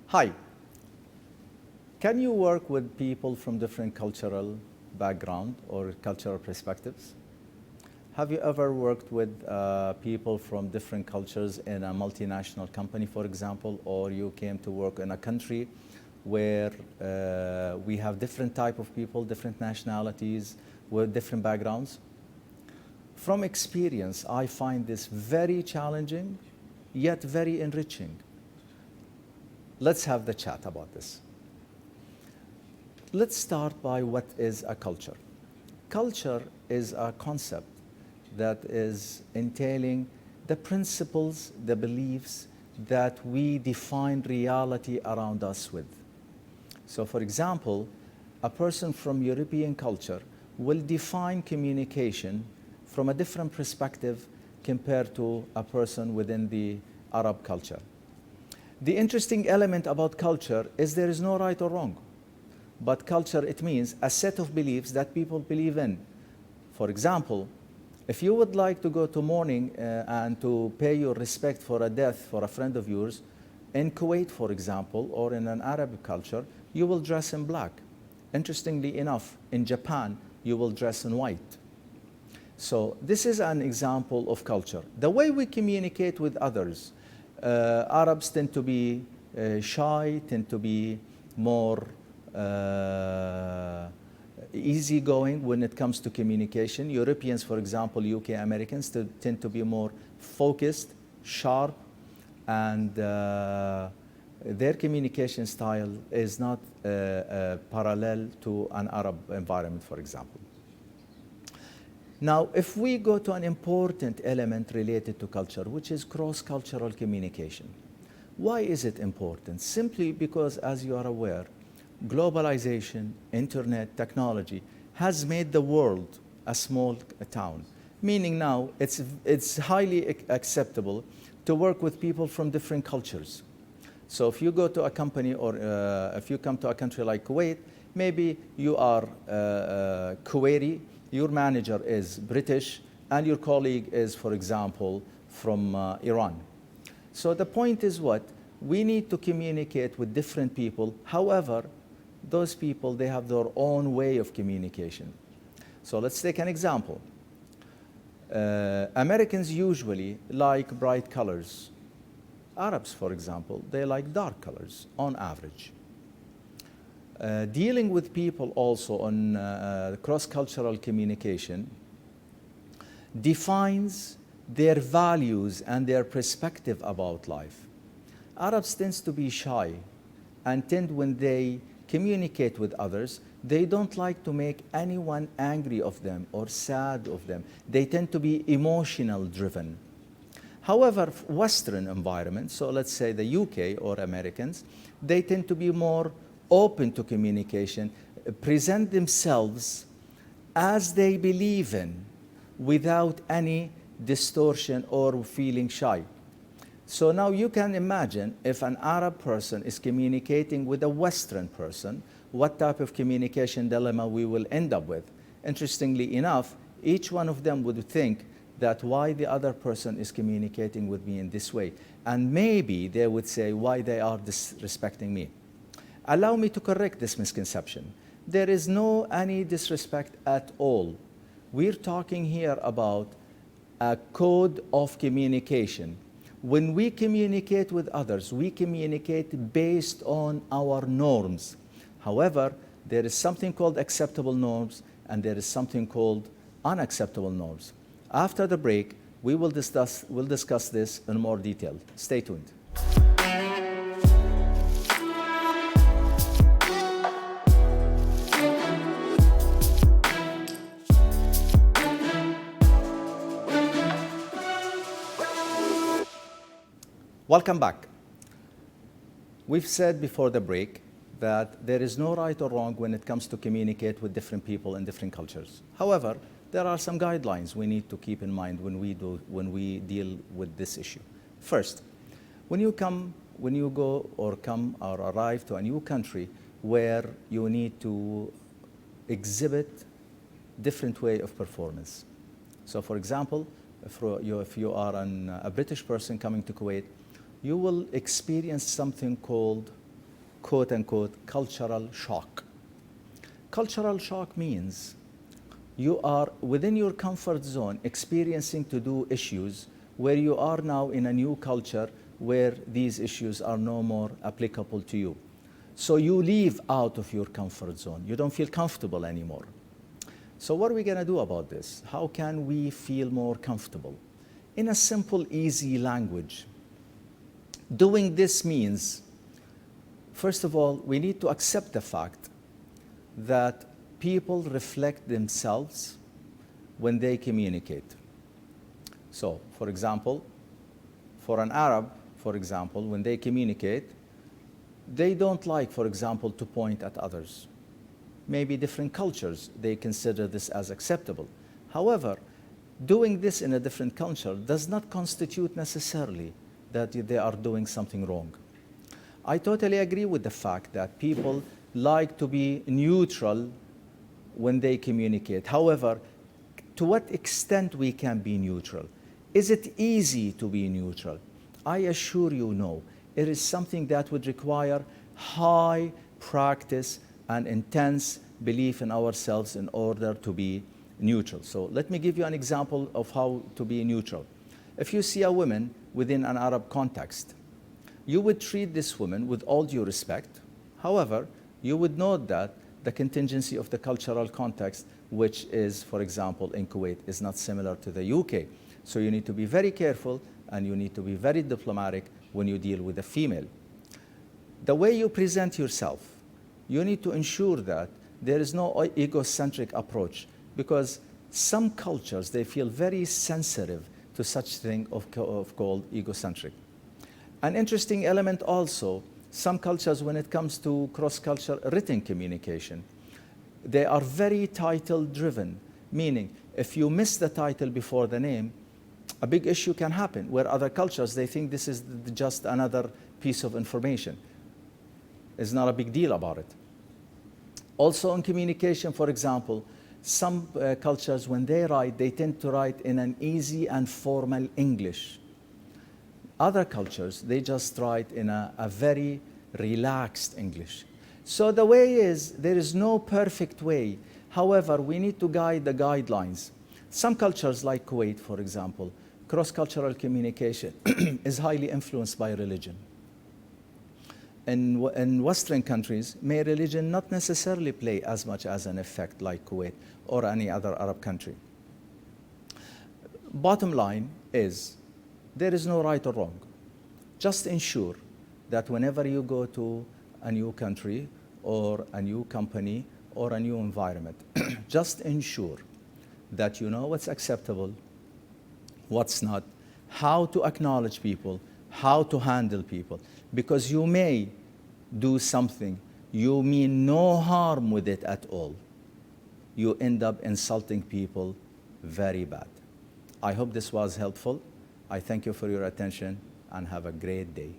Hi. Can you work with people from different cultural background or cultural perspectives? Have you ever worked with people from different cultures in a multinational company, for example, or you came to work in a country where we have different type of people, different nationalities, with different backgrounds? From experience, I find this very challenging, yet very enriching. Let's have the chat about this. Let's start by what is a culture. Culture is a concept that is entailing the principles, the beliefs that we define reality around us with. So for example, a person from European culture will define communication from a different perspective compared to a person within the Arab culture. The interesting element about culture is there is no right or wrong. But culture, it means a set of beliefs that people believe in. For example, if you would like to go to mourning and to pay your respect for a death for a friend of yours, in Kuwait, for example, or in an Arab culture, you will dress in black. Interestingly enough, in Japan, you will dress in white. So this is an example of culture. The way we communicate with others, Arabs tend to be shy, tend to be more easygoing when it comes to communication. Europeans, for example, UK Americans, tend to be more focused, sharp, and their communication style is not parallel to an Arab environment, for example. Now, if we go to an important element related to culture, which is cross-cultural communication. Why is it important? Simply because, as you are aware, globalization, internet, technology has made the world a small town, meaning now it's highly acceptable to work with people from different cultures. So if you go to a company or if you come to a country like Kuwait, maybe you are Kuwaiti, your manager is British, and your colleague is, for example, from Iran. So the point is what? We need to communicate with different people. However, those people, they have their own way of communication. So let's take an example. Americans usually like bright colors. Arabs, for example, they like dark colors on average. Dealing with people also on cross-cultural communication defines their values and their perspective about life. Arabs tend to be shy and tend, when they communicate with others, they don't like to make anyone angry of them or sad of them. They tend to be emotional driven. However, Western environments, so let's say the UK or Americans, they tend to be more open to communication, present themselves as they believe in without any distortion or feeling shy. So now you can imagine if an Arab person is communicating with a Western person, what type of communication dilemma we will end up with. Interestingly enough, each one of them would think that why the other person is communicating with me in this way. And maybe they would say why they are disrespecting me. Allow me to correct this misconception. There is no any disrespect at all. We're talking here about a code of communication. When we communicate with others, we communicate based on our norms. However, there is something called acceptable norms and there is something called unacceptable norms. After the break, we'll discuss this in more detail. Stay tuned. Welcome back. We've said before the break that there is no right or wrong when it comes to communicate with different people in different cultures. However, there are some guidelines we need to keep in mind when we deal with this issue. First, when you go or come or arrive to a new country where you need to exhibit different way of performance. So for example, if you are a British person coming to Kuwait, you will experience something called quote unquote, cultural shock. Cultural shock means you are within your comfort zone experiencing to do issues where you are now in a new culture where these issues are no more applicable to you. So you leave out of your comfort zone. You don't feel comfortable anymore. So what are we going to do about this? How can we feel more comfortable? In a simple, easy language. Doing this means, first of all, we need to accept the fact that people reflect themselves when they communicate. So, for example, for an Arab, for example, when they communicate, they don't like, for example, to point at others. Maybe different cultures, they consider this as acceptable. However, doing this in a different culture does not constitute necessarily that they are doing something wrong. I totally agree with the fact that people like to be neutral when they communicate. However, to what extent we can be neutral? Is it easy to be neutral? I assure you no. It is something that would require high practice and intense belief in ourselves in order to be neutral. So let me give you an example of how to be neutral. If you see a woman within an Arab context, you would treat this woman with all due respect. However, you would note that the contingency of the cultural context, which is, for example, in Kuwait, is not similar to the UK. So you need to be very careful and you need to be very diplomatic when you deal with a female. The way you present yourself, you need to ensure that there is no egocentric approach, because some cultures, they feel very sensitive to such thing of called egocentric. An interesting element also, some cultures, when it comes to cross-cultural written communication, they are very title-driven, meaning if you miss the title before the name, a big issue can happen, where other cultures, they think this is just another piece of information. It's not a big deal about it. Also in communication, for example, some cultures, when they write, they tend to write in an easy and formal English. Other cultures, they just write in a very relaxed English. So the way is, there is no perfect way. However, we need to guide the guidelines. Some cultures like Kuwait, for example, cross-cultural communication is highly influenced by religion. In Western countries, may religion not necessarily play as much as an effect like Kuwait or any other Arab country. Bottom line is, there is no right or wrong. Just ensure that whenever you go to a new country or a new company or a new environment, just ensure that you know what's acceptable, what's not, how to acknowledge people, how to handle people. Because you may do something, you mean no harm with it at all. You end up insulting people very bad. I hope this was helpful. I thank you for your attention and have a great day.